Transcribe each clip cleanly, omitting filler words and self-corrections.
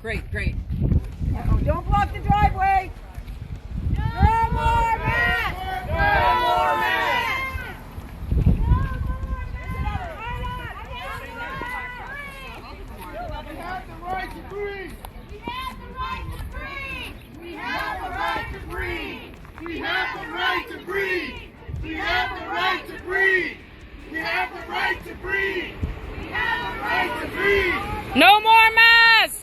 Great, great. Uh-oh, don't block the driveway. No more masks! No more masks! We have the right to breathe! We have the right to breathe! We have the right to breathe! We have the right to breathe! We have the right to breathe! We have the right to breathe! We have the right to breathe! No more masks!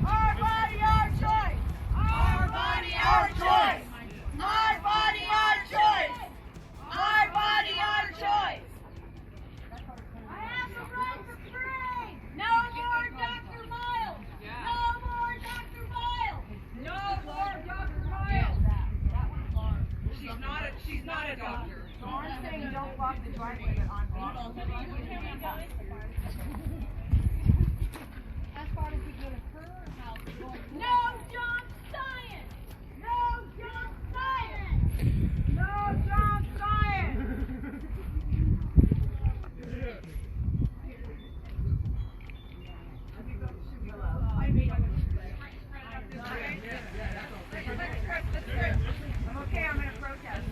Our body, our choice! Our body, our choice! My body, our choice! My body, our choice! I have the right to free! No more Dr. Miles! No more Dr. Miles! No more Dr. Miles! She's not a doctor. So I'm saying don't block the driveway, but I'm blocking the driveway. No junk science! No junk science! No junk science! I'm okay, I'm in a protest.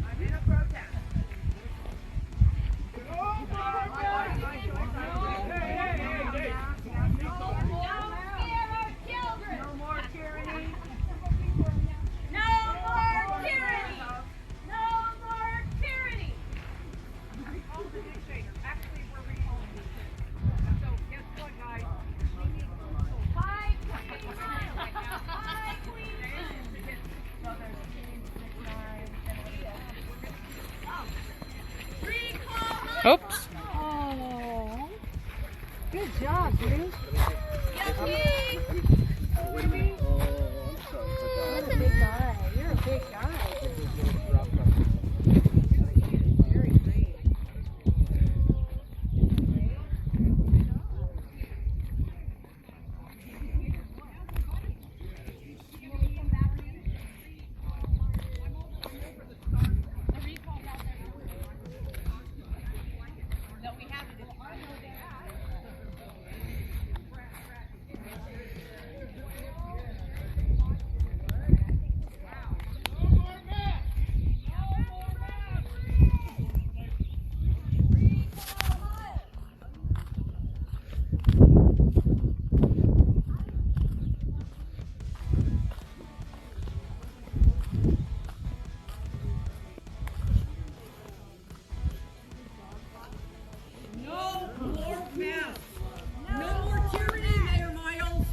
I'm in a protest. No more tyranny! No more tyranny! No more tyranny! Actually, we're recalling this. So guess what, guys? Hi, Queen! Hi, Queen! So there's 6, 9, 10, Recall! Oops. Oh, good job, dude. Yucky! You're a big guy. You're a big guy. Very great. No more masks. No more tyranny, Mayor Miles.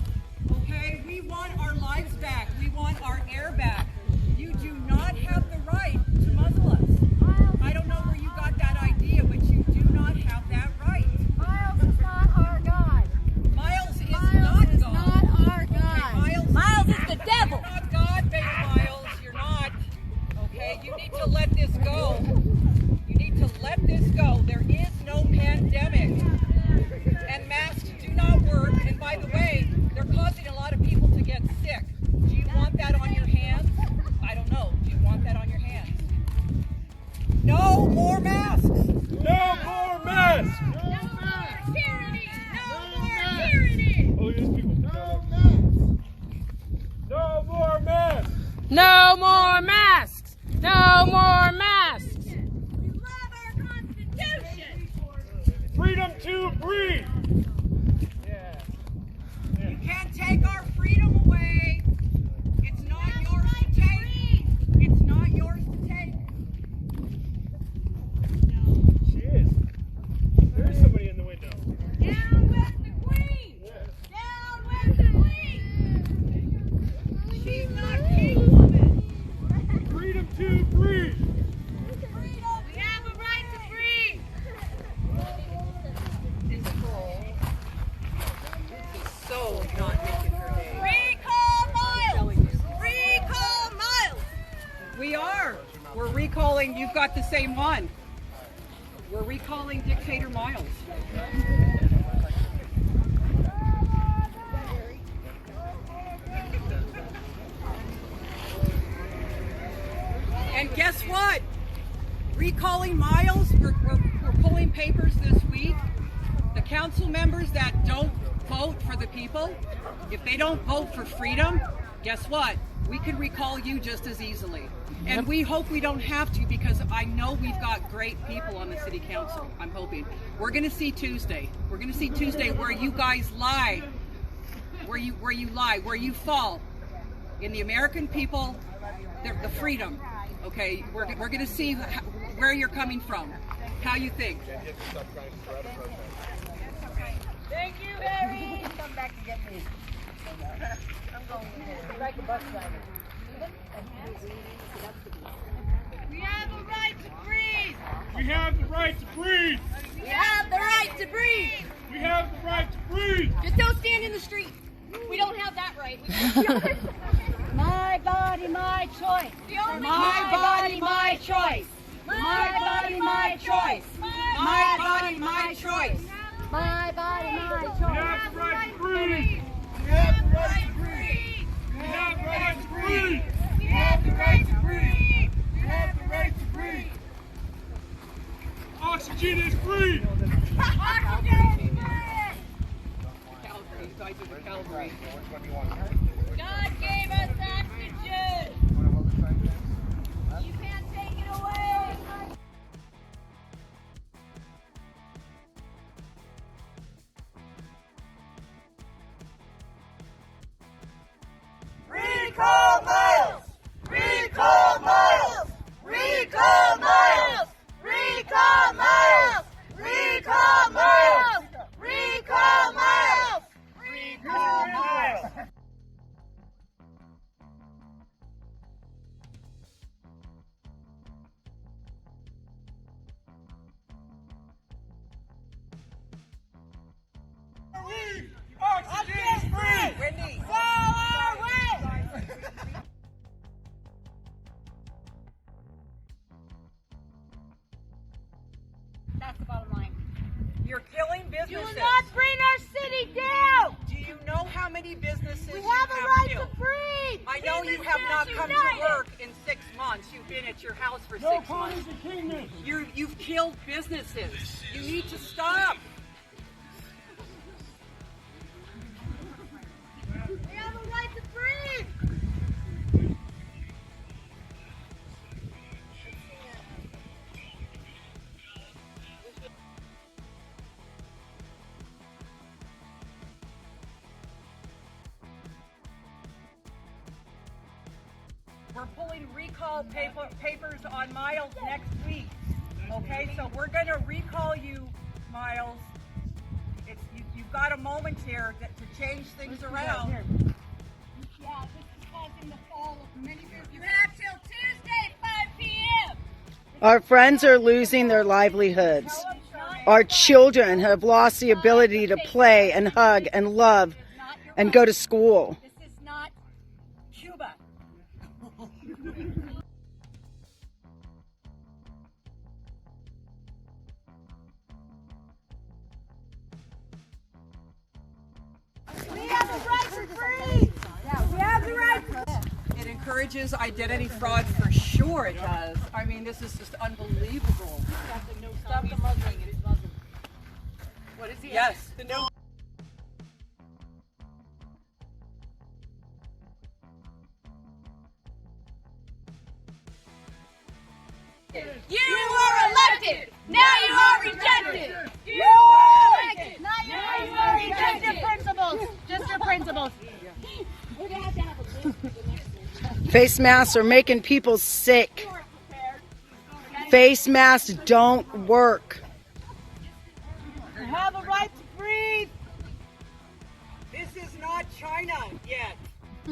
Okay, we want our lives back. We want our air back. You do not have the right to muzzle us. I don't know where you got that idea, but you do not have that right. Miles is not our God. Miles is Miles not is God. not our Okay, God. Miles is the devil. You're not God, Mayor Miles. You're not. Okay, you need to let this go. You need to let this go. There is no pandemic. And masks do not work. And by the way, they're causing a lot of people to get sick. Do you want that on your hands? I don't know. Do you want that on your hands? No more masks. No more masks! No more tyranny! No more tyranny! Oh, yes, people. No more masks! No more masks. No more masks. We love our Constitution! Freedom to breathe! You can't take our freedom away. It's not yours to take. It's not yours to take. She is. There is somebody in the window. Down with the Queen! Down with the Queen! She's not king woman. Freedom to breathe! Freedom! We have a right to breathe! This is so not making her day. Recall Miles! Recall Miles! We are. We're recalling. You've got the same one. We're recalling Dictator Miles. And guess what? Recalling Miles, we're pulling papers this week. The council members that don't vote for the people, if they don't vote for freedom, guess what? We can recall you just as easily. And we hope we don't have to, because I know we've got great people on the city council. I'm hoping. We're going to see Tuesday. We're going to see Tuesday where you guys lie, where you lie, where you fall. In the American people, the freedom. Okay, we're going to see where you're coming from, how you think. Thank you, Harry. Come back to get me. I'm going in. Like a bus driver. We have the right to breathe. We have the right to breathe. We have the right to breathe. We have the right to breathe. Just don't stand in the street. We don't have that right. My body, my choice. My body, my choice. My body, my choice. My body, my choice. My body, my We choice. have the right to breathe. We have the right to breathe. We have the right to breathe. We have the right to breathe. We have the right to breathe. Oxygen is free. Calgary, you guys are the Calgary. God gave us oxygen. You can't take it away. Recall Miles! Recall Miles! Recall Miles! Recall Miles! Recall Miles! Recall Miles! Recall Miles! Oxygen is free! Wendy. That's the bottom line. You're killing You businesses. will not bring our city down. Do you know how many businesses We you have a right killed? to breathe. I know you have not come to work in 6 months. You've been at your house for 6 months. You've killed businesses. You need to stop. We have a right to breathe. We're pulling recall papers on Miles next week. Okay, so we're going to recall you, Miles. You've got a moment here to change things around. Yeah, this is causing the fall of many businesses. You have till Tuesday, 5 p.m. Our friends are losing their livelihoods. Our children have lost the ability to play and hug and love and go to school. This is not Cuba. We have the right to breathe. Yeah, we have the right to It encourages identity fraud for sure. It does. I mean, this is just unbelievable. stop the muzzling. It's muzzling. What is he? Yes. The no. You were elected. Now you are rejected. You were elected. Now you are rejected. Principles. Just your principles. Face masks are making people sick. Face masks don't work. You have a right to breathe. This is not China yet.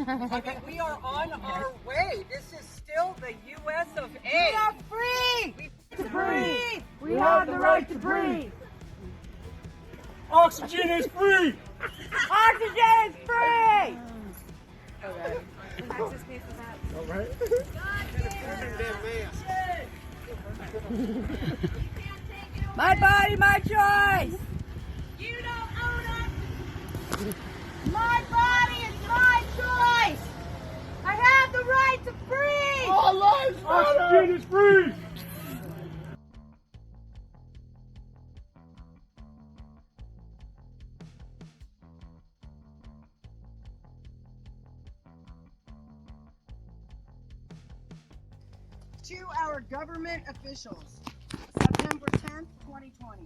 I mean, we are on our way. This is still the U.S. of A. We are free. To breathe. We have the right to breathe. Oxygen is free! Oxygen is free. My body, my choice. You don't own us. My body is my choice. I have the right to breathe. Our lives matter! Oxygen is free! To our government officials, September 10th, 2020.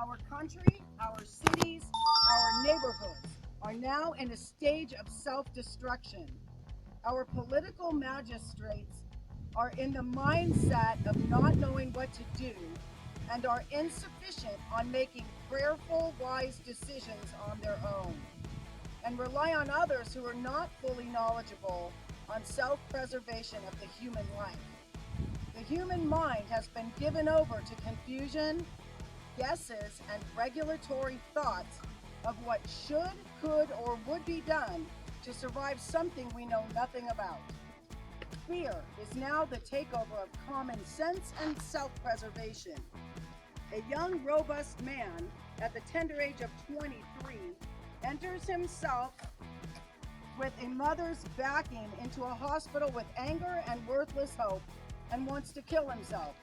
Our country, our cities, our neighborhoods are now in a stage of self-destruction. Our political magistrates are in the mindset of not knowing what to do and are insufficient on making prayerful, wise decisions on their own, and rely on others who are not fully knowledgeable on self-preservation of the human life. The human mind has been given over to confusion, guesses, and regulatory thoughts of what should, could, or would be done to survive something we know nothing about. Fear is now the takeover of common sense and self-preservation. A young, robust man at the tender age of 23 enters himself with a mother's backing into a hospital with anger and worthless hope and wants to kill himself.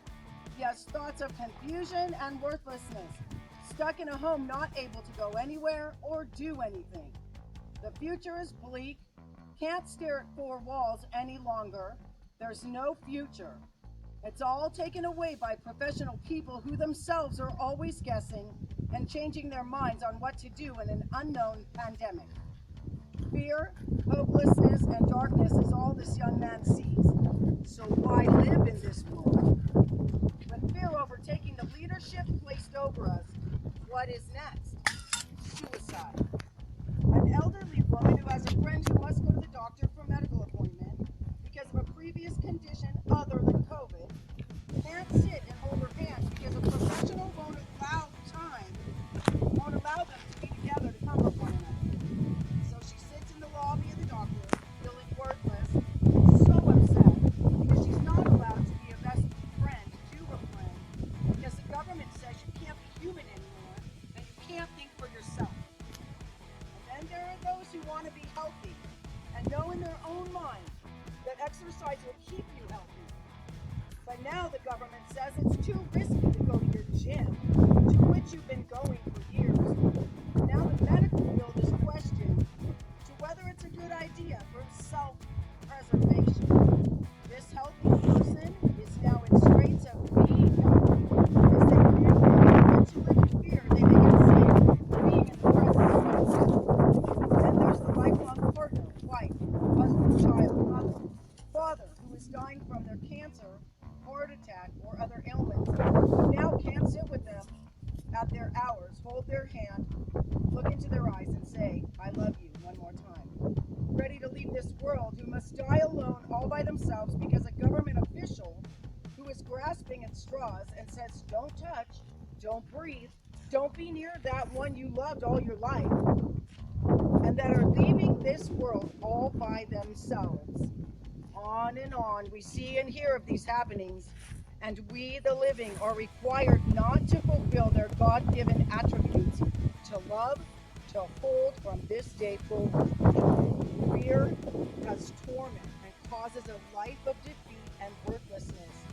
He has thoughts of confusion and worthlessness, stuck in a home not able to go anywhere or do anything. The future is bleak, can't stare at four walls any longer. There's no future. It's all taken away by professional people who themselves are always guessing and changing their minds on what to do in an unknown pandemic. Fear, hopelessness, and darkness is all this young man sees. So why live in this world? With fear overtaking the leadership placed over us, what is next? Suicide. An elderly woman who has a friend who must go to the doctor for a medical appointment because of a previous condition other than COVID can't sit and hold her hand because a professional won't allow them to be together to comfort one another. So she sits in the lobby of the doctor, feeling worthless, so upset because she's not allowed to be a best friend to her friend because the government says you can't be human anymore and you can't think for yourself. And then there are those who want to be healthy and know in their own mind that exercise will keep you healthy. But now the government says it's too risky to go to your gym, to which you've been going for years. Now the medical field is questioned to whether it's a good idea for self-preservation. This healthy person is now in straits of being healthy. As they can't to live in fear, they make it safe being in the presence of others. Then there's the lifelong partner, wife, husband, child, mother, father who is dying from their cancer, heart attack, or other ailments, who now can't sit with them at their hours, hold their hand, look into their eyes, and say, I love you, one more time. Ready to leave this world, who must die alone all by themselves because a government official who is grasping at straws and says, don't touch, don't breathe, don't be near that one you loved all your life, and that are leaving this world all by themselves. On and on, we see and hear of these happenings, and we, the living, are required not to fulfill their God-given attributes, to love, to hold from this day forward. Fear has torment and causes a life of defeat and worthlessness,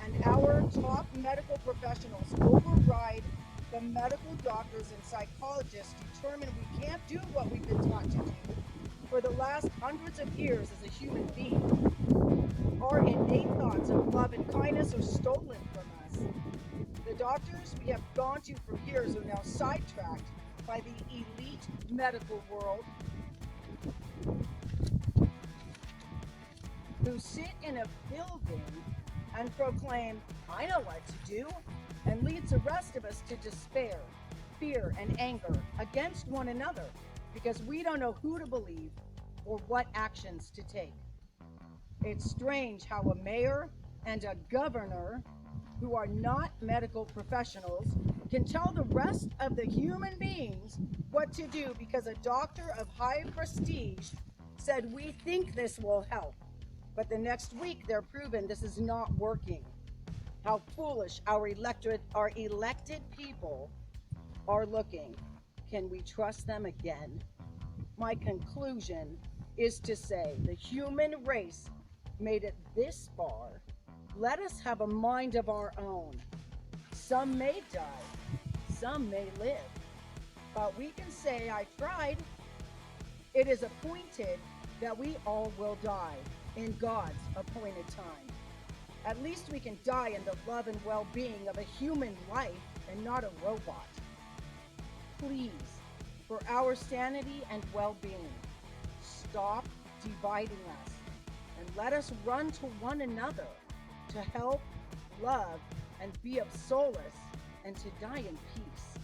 and our top medical professionals override the medical doctors and psychologists, determine we can't do what we've been taught to do for the last hundreds of years as a human being. Our innate thoughts of love and kindness are stolen from us. The doctors we have gone to for years are now sidetracked by the elite medical world, who sit in a building and proclaim, I know what to do, and leads the rest of us to despair, fear, and anger against one another because we don't know who to believe or what actions to take. It's strange how a mayor and a governor, who are not medical professionals, can tell the rest of the human beings what to do because a doctor of high prestige said, we think this will help. But the next week, they're proven this is not working. How foolish our elected people are looking. Can we trust them again? My conclusion is to say the human race made it this far. Let us have a mind of our own. Some may die, some may live, but we can say, I tried. It is appointed that we all will die in God's appointed time. At least we can die in the love and well-being of a human life and not a robot. Please, for our sanity and well-being, stop dividing us and let us run to one another to help, love, and be of solace and to die in peace.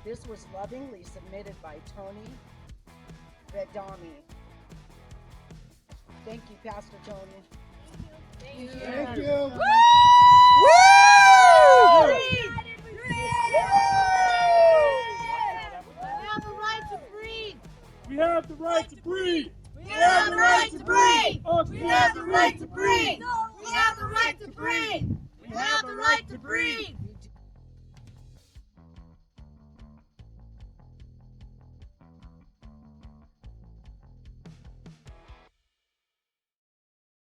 This was lovingly submitted by Tony Vedami. Thank you, Pastor Tony. Thank you. Woo! We have the right to breathe. We have the right to breathe. We have the right to